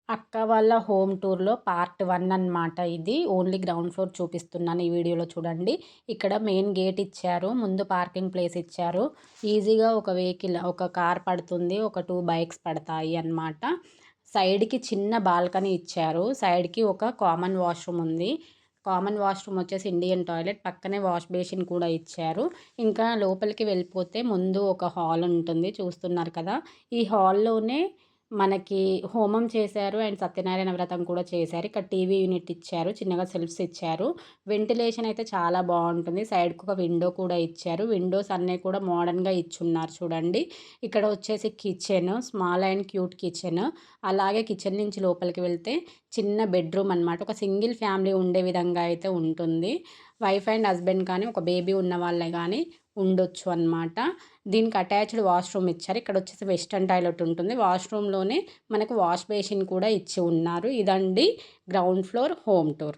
అక్క వాళ్ళ హోమ్ టూర్‌లో పార్ట్ 1 అనమాట ఇది. ఓన్లీ గ్రౌండ్ ఫ్లోర్ చూపిస్తున్నాను ఈ వీడియోలో చూడండి. ఇక్కడ మెయిన్ గేట్ ఇచ్చారు. ముందు పార్కింగ్ ప్లేస్ ఇచ్చారు. ఈజీగా ఒక కార్ పడుతుంది. ఒక 2 బైక్స్ పడతాయి అన్నమాట. సైడ్‌కి చిన్న బాల్కనీ ఇచ్చారు. సైడ్‌కి ఒక కామన్ వాష్‌రూమ్ ఉంది. కామన్ వాష్‌రూమ్ వచ్చేసి ఇండియన్ టాయిలెట్. పక్కనే వాష్ బేసిన్ కూడా ఇచ్చారు. ఇంకా లోపలికి వెళ్ళిపోతే ముందు ఒక హాల్ ఉంటుంది. చూస్తున్నారు కదా! ఈ హాల్‌లోనే మనకి హోమం చేశారు. అండ్ సత్యనారాయణ వ్రతం కూడా చేశారు. ఇక్కడ టీవీ యూనిట్ ఇచ్చారు. చిన్నగా సెల్ఫ్స్ ఇచ్చారు. వెంటిలేషన్ అయితే చాలా బావుంటుంది. సైడ్‌కి ఒక విండో కూడా ఇచ్చారు. విండోస్ అన్నీ కూడా మోడర్న్‌గా ఇచ్చున్నారు చూడండి. ఇక్కడ వచ్చేసి kitchen, small and cute kitchen. అలాగే కిచెన్ నుంచి లోపలికి వెళ్తే చిన్న బెడ్‌రూమ్ అనమాట. ఒక సింగిల్ ఫ్యామిలీ ఉండే విధంగా అయితే ఉంటుంది. వైఫ్ అండ్ హస్బెండ్ కానీ, ఒక బేబీ ఉన్న వాళ్ళే గానీ ఉండొచ్చు అనమాట. దీనికి అటాచ్డ్ వాష్‌రూమ్ ఇచ్చారు. ఇక్కడొచ్చేసి వెస్టర్న్ టాయిలెట్ ఉంటుంది. వాష్‌రూమ్‌లోనే మనకు వాష్ బేసిన్ కూడా ఇచ్చి ఉన్నారు. ఇదండి గ్రౌండ్ ఫ్లోర్ హోమ్ టూర్.